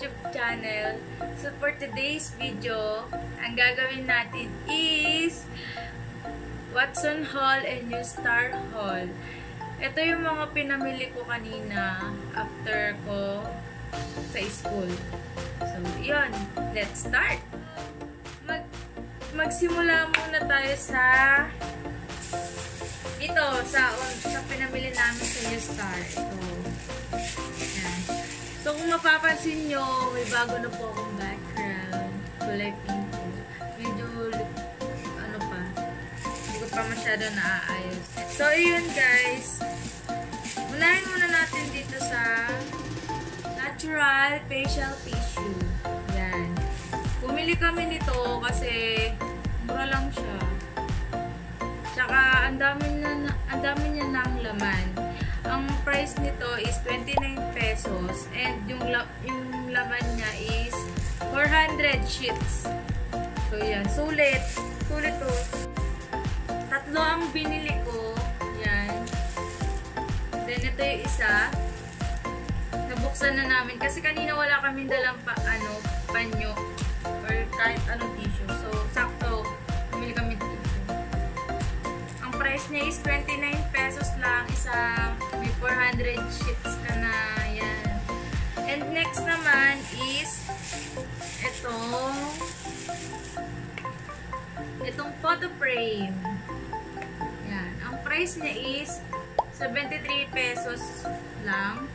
YouTube channel. So for today's video, ang gagawin natin is Watson Haul and New Star Haul. Ito yung mga pinamili ko kanina after ko sa school. So yun, let's start! Magsimula muna tayo sa sa pinamili namin sa New Star. Ito. Yan. So, kung mapapansin nyo, may bago na po akong background. Kulay pink po. Medyo, ano pa, hindi ko pa masyado naaayos. So, yun guys. Unahin muna natin dito sa Natural Facial Tissue. Yan. Bumili kami nito kasi mura lang siya. Tsaka, ang dami niya ng laman. Ang price nito is 29 pesos and yung laman niya is 400 sheets. So, yan. Sulit. Sulit to. Tatlo ang binili ko. Yan. Then, ito yung isa. Nabuksan na namin. Kasi kanina wala kaming dalang panyo or kahit anong tissue. So, sakto. Bumili kami tissue. Ang price niya is 29 pesos lang. Isang may 400 sheets ka na. Yan. And next naman is itong photo frame. Yan. Ang price niya is 73 pesos lang.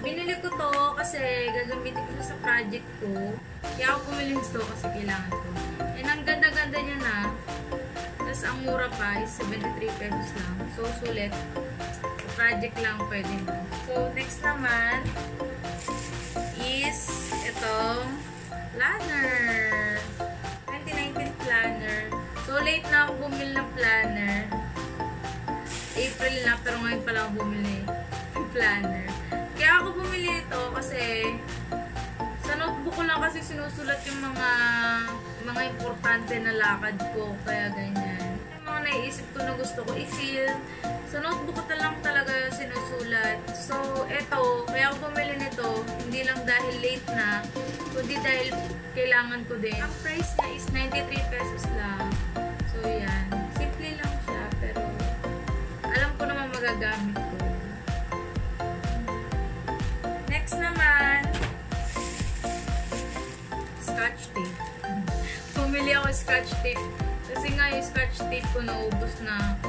Binili ko to kasi gagamitin ko sa project ko. Kaya ako bumili nito kasi kailangan ko. And ang ganda-ganda niya na. Tapos ang mura pa is 73 pesos lang. So, sulit. Sa project lang pwede na. So, next naman is itong planner. 2019 planner. So, late na ako bumili ng planner. April na, pero ngayon pa lang ako bumili ng planner. Kaya ako bumili ito kasi sa notebook ko lang kasi sinusulat yung mga importante na lakad ko. Kaya ganyan. Yung mga naiisip ko na gusto ko i-fill. Sa notebook ko lang talaga sinusulat. So, eto, kaya ako bumili nito, hindi lang dahil late na, kundi dahil kailangan ko din. Ang price niya is 93 pesos lang. So, yan. Simple lang siya, pero alam ko naman magagamit ko. Next naman, scotch tape. Pumili ako scotch tape. Kasi nga yung scotch tape ko naubos na.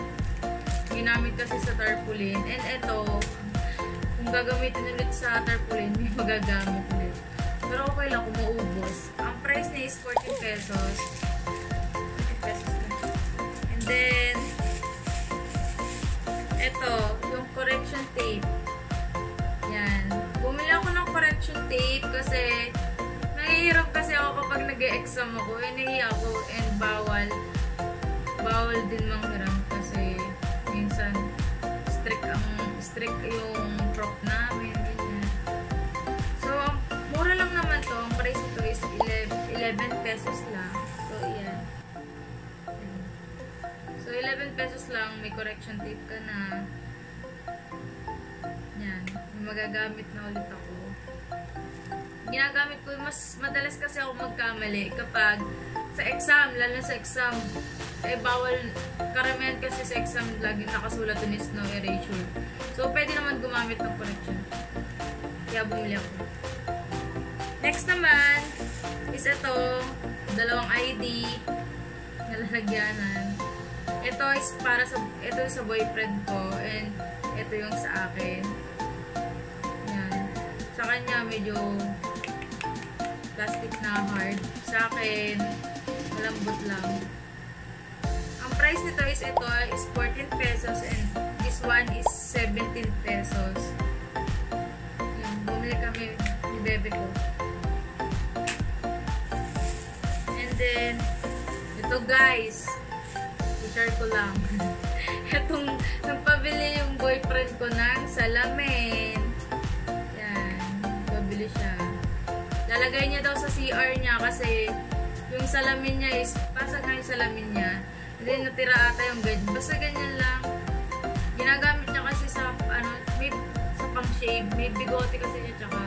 Ginamit kasi sa tarpaulin. And ito, kung gagamitin ulit sa tarpaulin, may magagamit ulit. Pero okay lang kung maubos. Ang price niya is 14 pesos. 14 pesos na. And then, ito, yung correction tape. Yan. Bumili ako ng correction tape kasi nahihirap kasi ako kapag nag-e-exam ako. Nahiya ako and bawal din manghiram kasi minsan strict yung prof namin. Ganyan. So, mura lang naman to. Ang price ito is 11 pesos lang. So, yan. So, 11 pesos lang. May correction tape ka na. Yan. May magagamit na ulit ako. Ginagamit ko, mas madalas kasi ako magkamali kapag sa exam, lalo sa exam, bawal, karamihan kasi sa exam, laging nakasulat dun is no erasure. So, pwede naman gumamit ng correction. Kaya bumili ako. Next naman, is ito, dalawang ID, nalalagyanan. Ito is para sa boyfriend ko, and ito yung sa akin. Yan. Sa kanya, medyo plastic na hard. Sa akin, malambot lang. Ang price nito is 14 pesos and this one is 17 pesos. Yan, bumili kami ni bebe ko. And then, ito guys, i-share ko lang. Itong, nagpabili yung boyfriend ko ng salamin. Yan, pabili siya. Lalagay niya daw sa CR niya kasi yung salamin niya is, pasag na yung salamin niya. And then, natira ata yung ganyan. Basta ganyan lang. Ginagamit niya kasi sa, sa pang-shave. May bigote kasi niya, tsaka,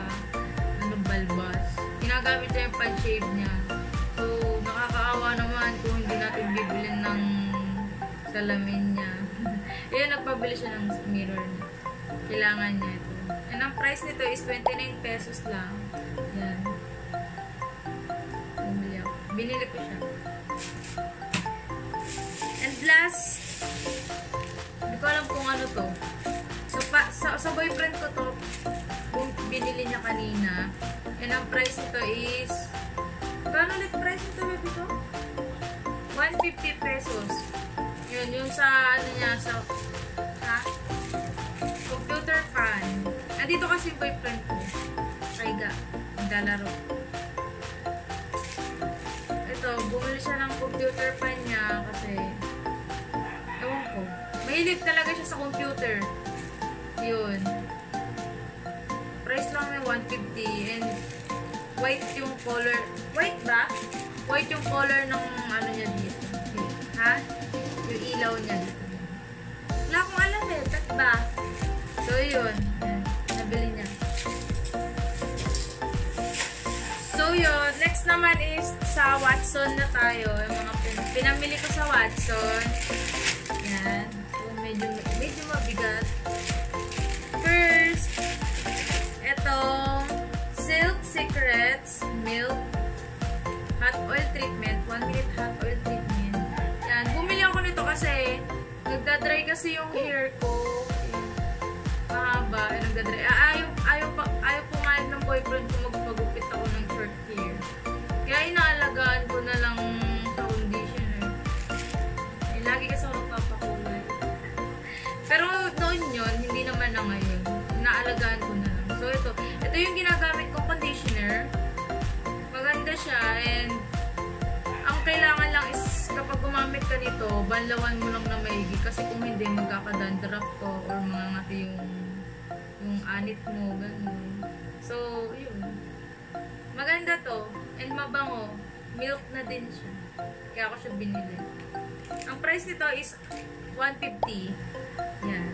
balbas. ginagamit niya yung pan-shave niya. So, nakakaawa naman kung hindi natin bibilin ng salamin niya. Ayan, nagpabili siya ng mirror niya. Kailangan niya ito. And ang price nito is 29 pesos lang. Yan. Bumili ako. Binili ko siya. And last, hindi ko alam kung ano to. So, sa boyfriend ko to, binili niya kanina. And ang price nito is, kano ulit price nito, baby ko? 150 pesos. Yun, yung sa, ano niya, sa, computer fan. Nandito kasi yung boyfriend ko. Kaiga. Naglalaro. Ito, bumili siya ng computer fan niya kasi, ewan ko. Mahilig talaga siya sa computer. Yun. Price lang may 150 and white yung color. White ba? White yung color ng ano niya dito. Ha? Yung ilaw niya dito. Wala akong alam eh. Pet ba? So, yun. Nabili niya. So, yun. Next naman is sa Watson na tayo. Yung mga pinamili ko sa Watson. Yan. So, medyo mabigat. First, etong Silk Secrets Milk Hot Oil Treatment. 1 minute hot oil treatment. Yan. Bumili ako nito kasi nagdadry kasi yung hair ko. Mahaba. Nagdadry. Ayaw pumayag ng boyfriend ko magpagupit ako ng short hair. Kaya inaalagaan ko na lang sa conditioner. Eh, lagi kasi ako nagpapakulay. Pero noon yun, hindi naman na ngayon. Inaalagaan ko na lang. So ito yung ginagamit kong conditioner. Maganda siya and ang kailangan lang is kapag gumamit ka nito, banlawan mo lang na maigi kasi kung hindi magkakadandruff ko or mangangati yung anit mo, ganun. So, yun. Maganda to and mabango. Milk na din siya. Kaya ako siya binili. Ang price nito is 150. Yan.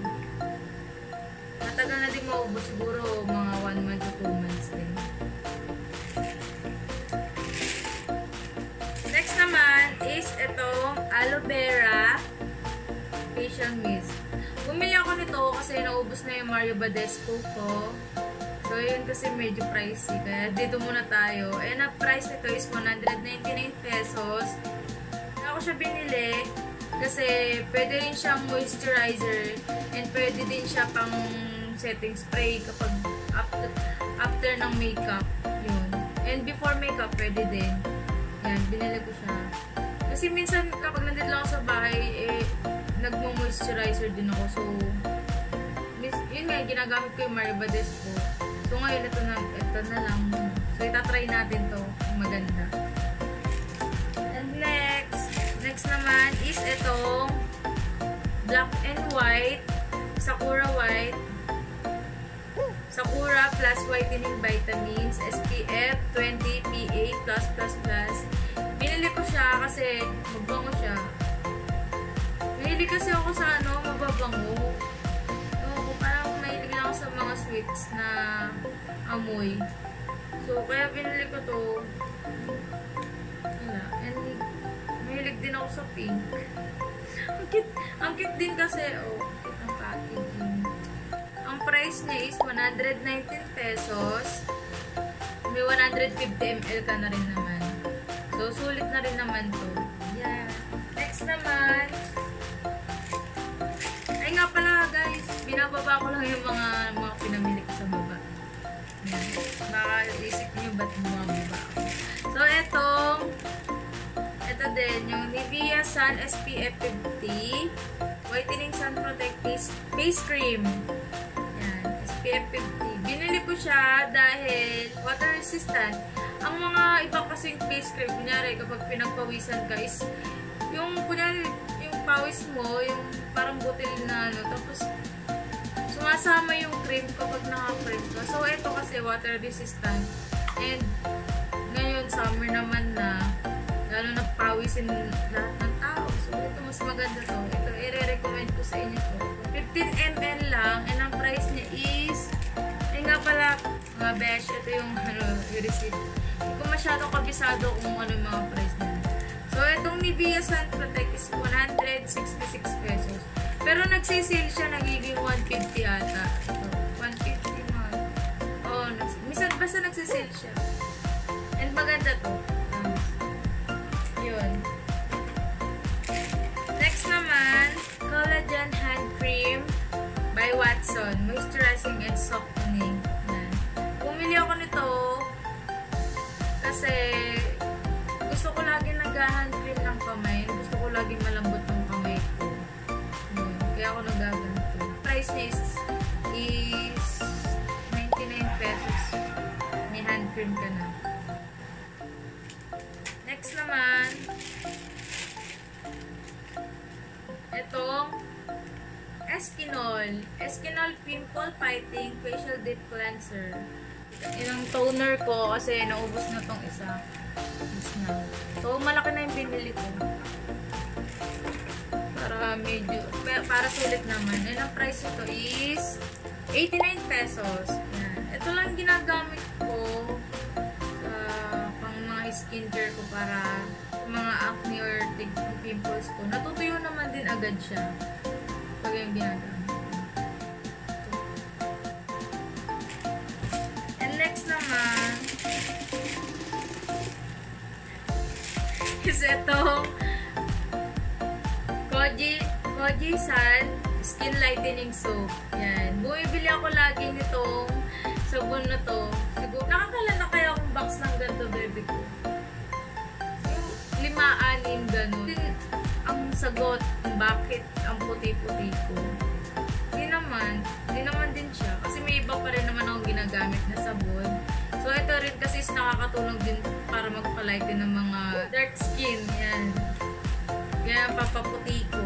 Matagal na din maubos. Siguro mga 1 month to 2 months din. Next naman is itong aloe vera facial mist. Bumili ako nito kasi naubos na yung Mario Badescu ko. So, yun kasi medyo pricey. Kaya dito muna tayo. And ang price nito is 199 pesos. Ako siya binili kasi pwede rin siyang moisturizer and pwede din siya pang setting spray kapag after ng makeup. Yun. And before makeup, pwede din. Yan, binili ko siya. Kasi minsan kapag nandito lang ako sa bahay, nagmo-moisturizer din ako. So, yun nga, ginagamit ko yung Mario Badescu. So, ngayon, ito na lang. So, itatry natin to. Maganda. And next naman is itong Black and White, Sakura White, Sakura Plus Whitening Vitamins, SPF 20 PA+++. Binili ko siya kasi mabango siya. Mahilig kasi ako sa mababango. So, parang mahilig lang ako sa mga sweets na amoy. So, kaya binili ko to. Wala. And mahilig din ako sa pink. Ang cute din kasi, cute ang packaging. Ang price niya is 119 pesos. May 150 ml ka na rin naman. So, sulit na rin naman to. Yeah. Next naman. Ay nga pala guys, binababa ko lang yung mga pinamili ko sa baba. Yan. Baka isip nyo ba't bumababa ako. So, ito din, yung Nivea Sun SPF 50 Whitening Sun Protect Face Cream. Yan, SPF 50. Binili ko siya dahil water resistant. Ang mga iba kasing face cream, kunyari kapag pinagpawisan ka is yung kunyari yung pawis mo, yung parang butil na tapos sumasama yung cream kapag naka-cream ka. So, ito kasi water resistant. And ngayon, summer naman na, lalo na pawisin lahat ng tao. So, ito mas maganda to. Ito, i-recommend ko sa inyo to. 15 ml lang, and ang price niya is, ay nga pala, Mga besh, ito yung yung receipt. Hindi ko masyadong kabisado kung ano yung mga price nila. So, itong Nivea Sun Protect is 166 pesos. Pero nagsisale siya, nagiging 150 ata. So, 150 mga. Oo, minsan basta nagsisale siya. And maganda to. Yun. Next naman, Collagen Hand Cream by Watson. Moisturizing and softening. Yan. Bumili ako nito kasi gusto ko lagi nag-hand cream ng kamay. Gusto ko lagi malambot yung kamay ko. Yun. Kaya ako nagaganto. Price niya is 99 pesos. May hand cream ka na. Next naman, itong Eskinol Pimple Fighting Facial Deep Cleanser. Yung toner ko kasi naubos na tong isa. So, malaki na yung binili ko. Para sulit naman. And ang price ito is 89 pesos. Yan. Ito lang ginagamit ko pang mga skincare ko para mga acne or pimples ko. Natutuyo naman din agad siya pag yung ginagamit. And next naman is itong Koji San Skin Lightening Soap. Yan. Bumibili ako lagi nitong sabon na to. Siguro, nakakala na kaya akong box ng ganito, baby ko. Yung 5-6 gano'n. Ang sagot, bakit ang puti-puti ko? Hindi naman din siya. Kasi may iba pa rin naman akong ginagamit na sabon. So, ito rin kasi is nakakatulong din para magpalighten ng mga dark skin. Yan. Kaya papaputi ko.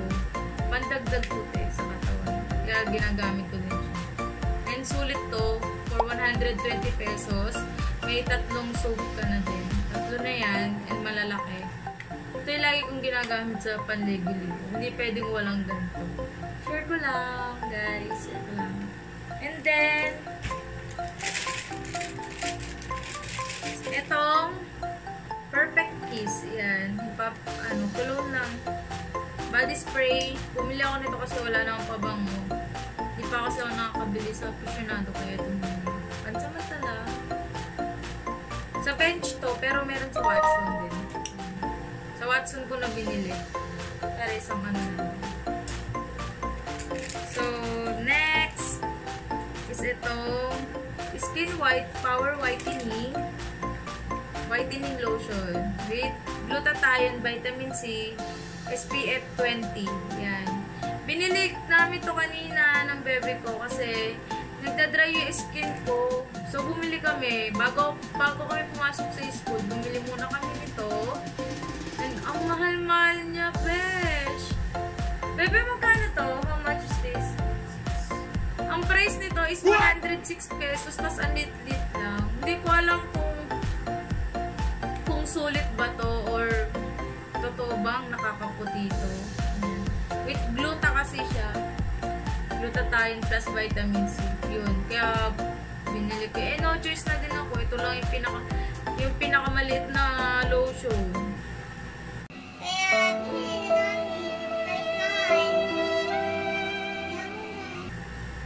Pandagdag puti sa katawan. Kaya ginagamit ko din siya. And sulit to for 120 pesos. May 3 soap ka na din. 3 na yan and malalaki. Ito yung lagi kong ginagamit sa panligo-ligo. Hindi pwedeng walang ganito. Share ko lang, guys. Share ko lang. And then, itong Perfect Kiss. Yan. Cologne lang. Body spray. Bumili ako nito kasi wala na akong pabango. Hindi pa kasi ako nakakabili sa aficionado kaya ito muna. Pansamantala. Sa bench to, pero meron sa Watson din. Sa Watson ko na binili. Para isang ano na. So, next is itong Skin White Power Whitening Lotion with glutathione, vitamin C, SPF 20. Yan. Binili namin to kanina ng bebe ko kasi nagda-dry yung skin ko. So, bumili kami. Bago kami pumasok sa school, bumili muna kami nito. And ang mahal-mahal niya, besh. Bebe, magkano to? How much is this? Ang price nito is 106 pesos, tas ang lit-lit lang. Hindi ko alam kung sulit ba to or totoo bang nakakaputi ito. With gluta kasi siya. Glutathione plus vitamin C. Yun. Kaya binili ko. No choice na din ako. Ito lang yung pinakamaliit na lotion.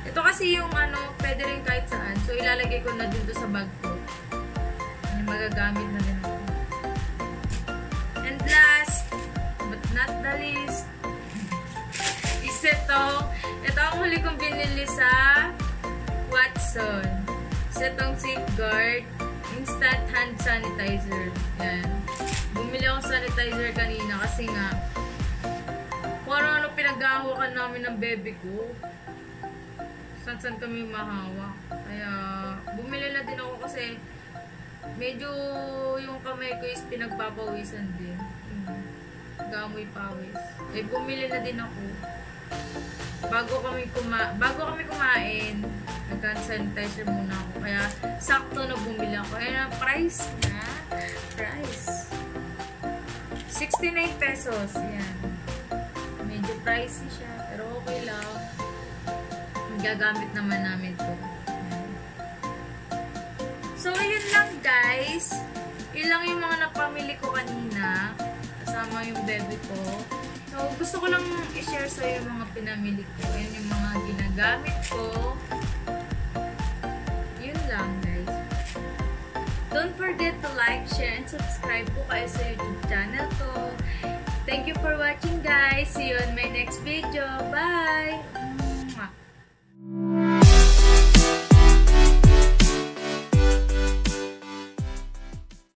Ito kasi yung pwede rin kahit saan. So, ilalagay ko na dito sa bag ko. Magagamit na din ako. And last, but not the least, is ito ang huli kong binili sa Watson. Is itong Safeguard Instant Hand Sanitizer. Yan. Bumili ako sanitizer kanina kasi nga kung ano pinag-ahawakan namin ng bebe ko. San kami mahawa. Kaya bumili na din ako kasi medyo yung kamay ko is pinagpapawisan din. Gamoy pawis. Eh, bumili na din ako. Bago kami kumain, nag-sanitizer muna ako. Kaya, sakto na bumili ako. Ayan ang price na. Price. 69 pesos. Yan. Medyo pricey siya. Pero okay lang. Gagamit naman namin to. So, yun lang guys. Ilang yung mga napamili ko kanina. Kasama yung bebe ko. So, gusto ko lang i-share sa'yo yung mga pinamili ko. Yan yung mga ginagamit ko. Yun lang guys. Don't forget to like, share, and subscribe po kayo sa YouTube channel ko. Thank you for watching guys. See you on my